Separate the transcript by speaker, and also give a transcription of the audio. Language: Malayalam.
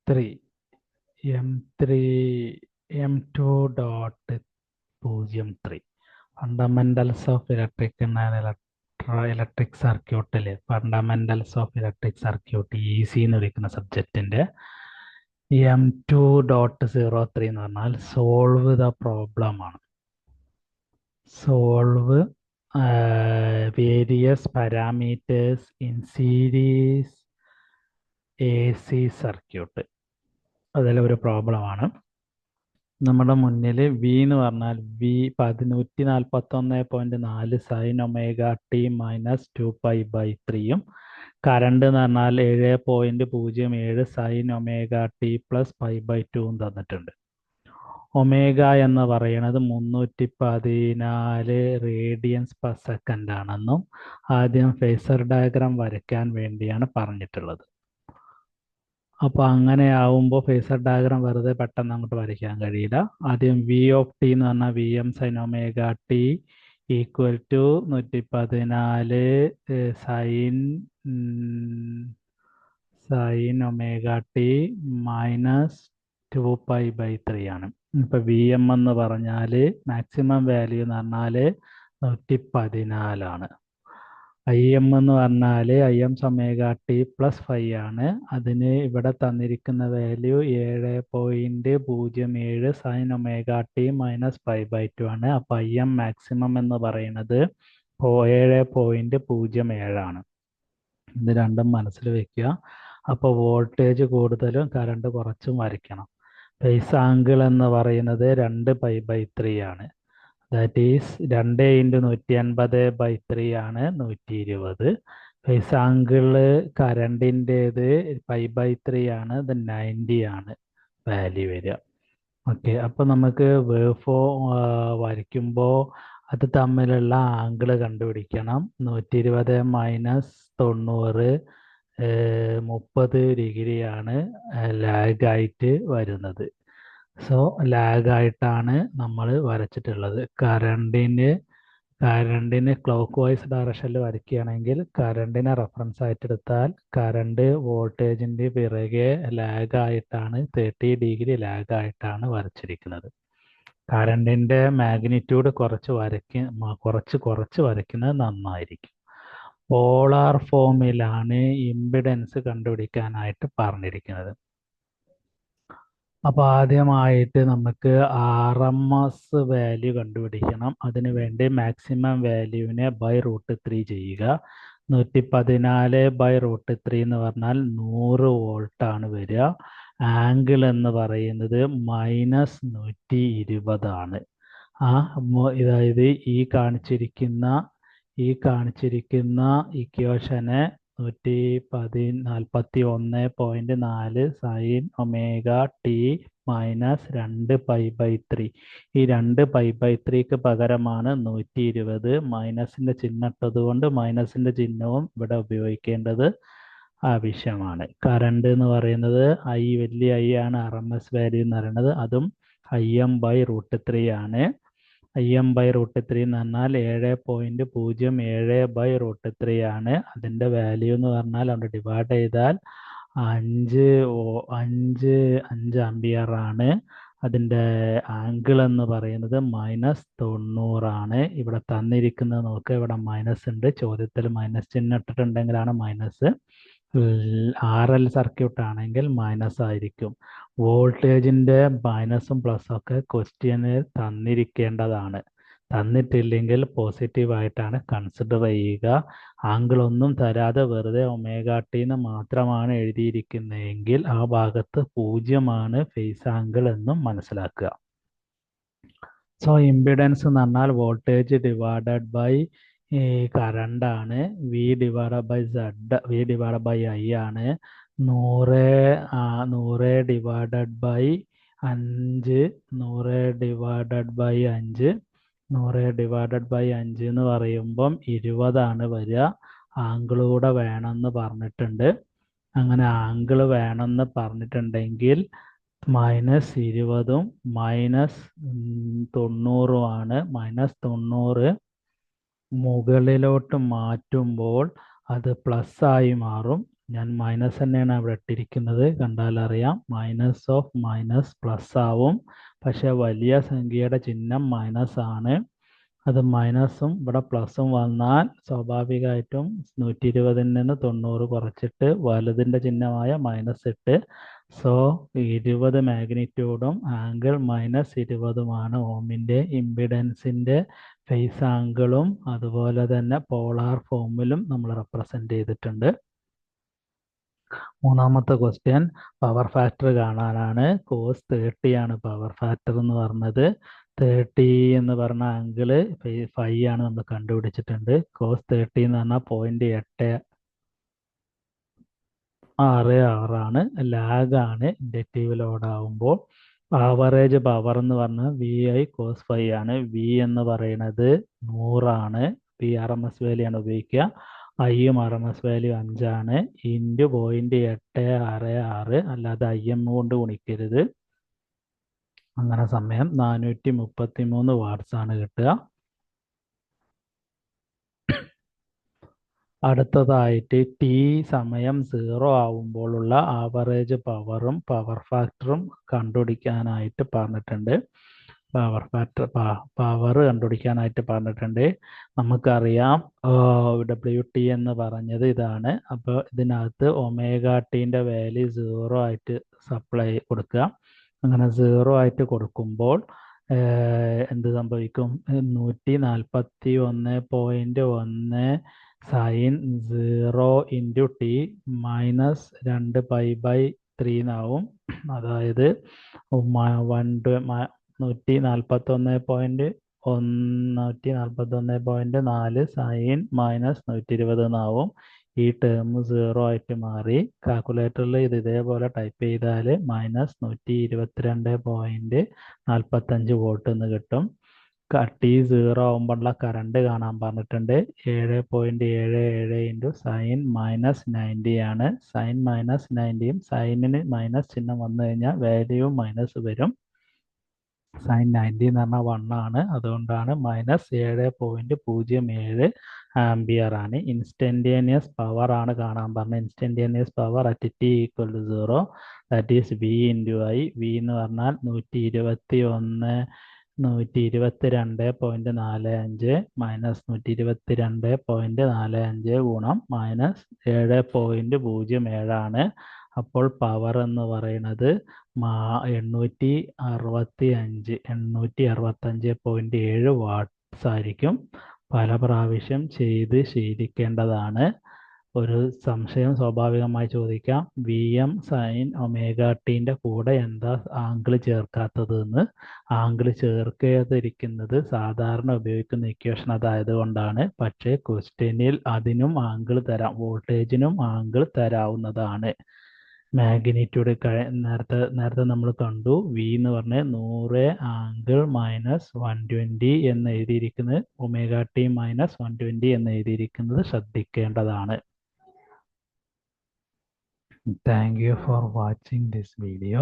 Speaker 1: M2.03 fundamentals of electric electric സർക്യൂട്ടിൽ fundamentals of electric circuit EC എന്ന് വിളിക്കുന്ന സബ്ജക്റ്റിന്റെ M2.03 എന്ന് പറഞ്ഞാൽ സോൾവ് ദ പ്രോബ്ലം ആണ്. Solve various parameters in series AC circuit. അതിലൊരു പ്രോബ്ലമാണ്. നമ്മുടെ മുന്നിൽ വി എന്ന് പറഞ്ഞാൽ V 141.4 sine omega T minus 2π/3 current എന്ന് പറഞ്ഞാൽ 7.07 സൈൻ ഒമേഗ ടി പ്ലസ് π/2 തന്നിട്ടുണ്ട്. ഒമേഗ എന്ന് പറയുന്നത് 314 റേഡിയൻസ് പെർ സെക്കൻഡ് ആണെന്നും ആദ്യം ഫേസർ ഡയഗ്രാം വരയ്ക്കാൻ വേണ്ടിയാണ് പറഞ്ഞിട്ടുള്ളത്. അപ്പോൾ അങ്ങനെ ആവുമ്പോൾ ഫേസർ ഡയഗ്രാം വെറുതെ പെട്ടെന്ന് അങ്ങോട്ട് വരയ്ക്കാൻ കഴിയില്ല. ആദ്യം വി ഓഫ് ടി എന്ന് പറഞ്ഞാൽ VM sine omega T equal to 114 sine omega T minus 2π/3 ആണ്. ഇപ്പം VM എന്ന് പറഞ്ഞാൽ മാക്സിമം വാല്യൂ എന്ന് പറഞ്ഞാൽ 114 ആണ്. IM എന്ന് പറഞ്ഞാൽ IM ഒമേഗ ടി പ്ലസ് 5 ആണ്. അതിന് ഇവിടെ തന്നിരിക്കുന്ന value 7.07 sine omega T minus π/2 ആണ്. അപ്പോൾ IM മാക്സിമം എന്ന് പറയുന്നത് 7.07 ആണ്. ഇത് രണ്ടും മനസ്സിൽ വെക്കുക. അപ്പോൾ വോൾട്ടേജ് കൂടുതലും കറണ്ട് കുറച്ചും വരയ്ക്കണം. ഫേസ് ആംഗിൾ എന്ന് പറയുന്നത് 2π/3 ആണ്. ദാറ്റ് ഈസ് 2 × 180/3 ആണ് 120. ഫേസ് ആംഗിള് കറണ്ടിൻ്റേത് π/3 ആണ്. ഇത് 90 ആണ് വാല്യൂ വരിക. ഓക്കെ, അപ്പോൾ നമുക്ക് വേവ് ഫോം വരയ്ക്കുമ്പോൾ അത് തമ്മിലുള്ള ആംഗിള് കണ്ടുപിടിക്കണം. 120 മൈനസ് 90 30 ഡിഗ്രിയാണ് ലാഗായിട്ട് വരുന്നത്. സോ ലാഗായിട്ടാണ് നമ്മൾ വരച്ചിട്ടുള്ളത്. കറണ്ടിന് ക്ലോക്ക് വൈസ് ഡയറക്ഷനിൽ വരയ്ക്കുകയാണെങ്കിൽ കറണ്ടിനെ റെഫറൻസ് ആയിട്ട് എടുത്താൽ കറണ്ട് വോൾട്ടേജിൻ്റെ പിറകെ ലാഗായിട്ടാണ് 30 ഡിഗ്രി ലാഗായിട്ടാണ് വരച്ചിരിക്കുന്നത്. കറണ്ടിൻ്റെ മാഗ്നിറ്റ്യൂഡ് കുറച്ച് വരയ്ക്കുന്നത് നന്നായിരിക്കും. പോളാർ ഫോമിലാണ് ഇമ്പിഡൻസ് കണ്ടുപിടിക്കാനായിട്ട് പറഞ്ഞിരിക്കുന്നത്. അപ്പോൾ ആദ്യമായിട്ട് നമുക്ക് RMS വാല്യൂ കണ്ടുപിടിക്കണം. അതിനു വേണ്ടി മാക്സിമം വാല്യൂവിനെ √3 ചെയ്യുക. 114/√3 എന്ന് പറഞ്ഞാൽ 100 വോൾട്ടാണ് വരിക. ആംഗിൾ എന്ന് പറയുന്നത് -120 ആണ്. അതായത് ഈ കാണിച്ചിരിക്കുന്ന ഇക്വേഷനെ 141.4 സൈൻ ഒമേഗ ടി മൈനസ് 2π/3 ഈ 2π/3ക്ക് പകരമാണ് 120. മൈനസിൻ്റെ ചിഹ്നം ഇട്ടത് കൊണ്ട് മൈനസിൻ്റെ ചിഹ്നവും ഇവിടെ ഉപയോഗിക്കേണ്ടത് ആവശ്യമാണ്. കറണ്ട് എന്ന് പറയുന്നത് വലിയ I ആണ് RMS വാല്യൂ എന്ന് പറയുന്നത്. അതും IM/√3 ആണ്. IM/√3 എന്ന് പറഞ്ഞാൽ 7.07/√3 ആണ്. അതിൻ്റെ വാല്യൂ എന്ന് പറഞ്ഞാൽ അവിടെ ഡിവൈഡ് ചെയ്താൽ 5 ആംപിയർ ആണ്. അതിൻ്റെ ആംഗിൾ എന്ന് പറയുന്നത് -90 ആണ്. ഇവിടെ തന്നിരിക്കുന്നത് നോക്കുക, ഇവിടെ മൈനസ് ഉണ്ട്. ചോദ്യത്തിൽ മൈനസ് ചിഹ്നം ഇട്ടിട്ടുണ്ടെങ്കിലാണ് മൈനസ്. RL സർക്യൂട്ട് ആണെങ്കിൽ മൈനസ് ആയിരിക്കും. വോൾട്ടേജിൻ്റെ മൈനസും പ്ലസും ഒക്കെ ക്വസ്റ്റ്യനിൽ തന്നിരിക്കേണ്ടതാണ്. തന്നിട്ടില്ലെങ്കിൽ പോസിറ്റീവായിട്ടാണ് കൺസിഡർ ചെയ്യുക. ആംഗിൾ ഒന്നും തരാതെ വെറുതെ ഒമേഗ ടി എന്ന് മാത്രമാണ് എഴുതിയിരിക്കുന്നതെങ്കിൽ ആ ഭാഗത്ത് 0 ഫേസ് ആംഗിൾ എന്നും മനസ്സിലാക്കുക. സോ ഇമ്പിഡൻസ് എന്ന് പറഞ്ഞാൽ വോൾട്ടേജ് ഡിവൈഡഡ് ബൈ കറണ്ട് ആണ്. V ഡിവൈഡ് ബൈ I ആണ്. 100 ഡിവൈഡഡ് ബൈ 5 എന്ന് പറയുമ്പം 20 ആണ് വരിക. ആംഗിൾ കൂടെ വേണമെന്ന് പറഞ്ഞിട്ടുണ്ട്. അങ്ങനെ ആംഗിൾ വേണമെന്ന് പറഞ്ഞിട്ടുണ്ടെങ്കിൽ -20 -90 ആണ്. -90 മുകളിലോട്ട് മാറ്റുമ്പോൾ അത് പ്ലസ് ആയി മാറും. ഞാൻ മൈനസ് തന്നെയാണ് അവിടെ ഇട്ടിരിക്കുന്നത്, കണ്ടാൽ അറിയാം. മൈനസ് ഓഫ് മൈനസ് പ്ലസ് ആവും, പക്ഷെ വലിയ സംഖ്യയുടെ ചിഹ്നം മൈനസ് ആണ്. അത് മൈനസും ഇവിടെ പ്ലസും വന്നാൽ സ്വാഭാവികമായിട്ടും 120 നിന്ന് 90 കുറച്ചിട്ട് വലുതിൻ്റെ ചിഹ്നമായ മൈനസ് ഇട്ട്. സോ 20 മാഗ്നിറ്റ്യൂഡും ആംഗിൾ -20ഉമാണ് ഓമിൻ്റെ ഇമ്പിഡൻസിൻ്റെ ഫേസ് ആംഗിളും അതുപോലെ തന്നെ പോളാർ ഫോമിലും നമ്മൾ റെപ്രസെൻ്റ് ചെയ്തിട്ടുണ്ട്. മൂന്നാമത്തെ ക്വസ്റ്റ്യൻ പവർ ഫാക്ടർ കാണാനാണ്. cos 30 ആണ് പവർ ഫാക്ടർ എന്ന് പറഞ്ഞത്. 30 എന്ന് പറഞ്ഞ ആംഗിള് 5 ആണ് നമ്മൾ കണ്ടുപിടിച്ചിട്ടുണ്ട്. cos 30 എന്ന് പറഞ്ഞാൽ 0.866 ലാഗാണ് ഇൻഡക്റ്റീവ് ലോഡ് ആകുമ്പോൾ. ആവറേജ് പവർ എന്ന് പറഞ്ഞാൽ VI cos 5 ആണ്. V എന്ന് പറയുന്നത് 100 ആണ്. RMS വാല്യൂ ആണ് ഉപയോഗിക്കുക. IM RMS വാല്യൂ 5 ആണ്. ഇൻറ്റു 0.866, അല്ലാതെ IM കൊണ്ട് ഗുണിക്കരുത്. അങ്ങനെ സമയം 433 വാട്ട്സ് ആണ് കിട്ടുക. അടുത്തതായിട്ട് T സമയം 0 ആവുമ്പോഴുള്ള ആവറേജ് പവറും പവർ ഫാക്ടറും കണ്ടുപിടിക്കാനായിട്ട് പറഞ്ഞിട്ടുണ്ട്. പവർ കണ്ടുപിടിക്കാനായിട്ട് പറഞ്ഞിട്ടുണ്ട്. നമുക്കറിയാം WT എന്ന് പറഞ്ഞത് ഇതാണ്. അപ്പോൾ ഇതിനകത്ത് ω/Tൻ്റെ വാല്യൂ 0 ആയിട്ട് സപ്ലൈ കൊടുക്കുക. അങ്ങനെ 0 ആയിട്ട് കൊടുക്കുമ്പോൾ എന്ത് സംഭവിക്കും? 141.1 സൈൻ 0 ഇൻറ്റു ടി മൈനസ് 2π/3 എന്നാവും. അതായത് 141.4 സൈൻ -120 എന്നാവും. ഈ ടേം 0 ആയിട്ട് മാറി. കാൽക്കുലേറ്ററിൽ ഇത് ഇതേപോലെ ടൈപ്പ് ചെയ്താൽ -122.45 വോൾട്ട് എന്ന് കിട്ടും. T 0 ആകുമ്പോഴുള്ള കറണ്ട് കാണാൻ പറഞ്ഞിട്ടുണ്ട്. 7.77 ഇൻറ്റു സൈൻ -90 ആണ്. സൈൻ -90യും സൈനിന് മൈനസ് ചിഹ്നം വന്നു കഴിഞ്ഞാൽ വാല്യൂ മൈനസ് വരും. സൈൻ 90 എന്ന് പറഞ്ഞാൽ 1 ആണ്. അതുകൊണ്ടാണ് -7.07 ആംബിയർ ആണ്. ഇൻസ്റ്റൻറ്റേനിയസ് പവർ ആണ് കാണാൻ പറഞ്ഞത്. Instantaneous power at T = 0, that is V into I. V എന്ന് പറഞ്ഞാൽ 122.45 മൈനസ് 122.45 ഗുണം -7.07 ആണ്. അപ്പോൾ പവർ എന്ന് പറയുന്നത് 865.7 വാട്ട്സ് ആയിരിക്കും. പല പ്രാവശ്യം ചെയ്ത് ശീലിക്കേണ്ടതാണ്. ഒരു സംശയം സ്വാഭാവികമായി ചോദിക്കാം, VM സൈൻ ω/Tൻ്റെ കൂടെ എന്താ ആംഗിൾ ചേർക്കാത്തതെന്ന്. ആംഗിൾ ചേർക്കാതിരിക്കുന്നത് സാധാരണ ഉപയോഗിക്കുന്ന ഇക്വേഷൻ അതായതുകൊണ്ടാണ്. പക്ഷേ ക്വസ്റ്റ്യനിൽ അതിനും ആംഗിൾ തരാം, വോൾട്ടേജിനും ആംഗിൾ തരാവുന്നതാണ്. മാഗ്നിറ്റ്യൂഡ് നേരത്തെ നമ്മൾ കണ്ടു. V എന്ന് പറഞ്ഞ് 100 ആംഗിൾ -120 എന്ന് എഴുതിയിരിക്കുന്നത് ω/T -120 എന്ന് എഴുതിയിരിക്കുന്നത് ശ്രദ്ധിക്കേണ്ടതാണ്. Thank you for watching this video.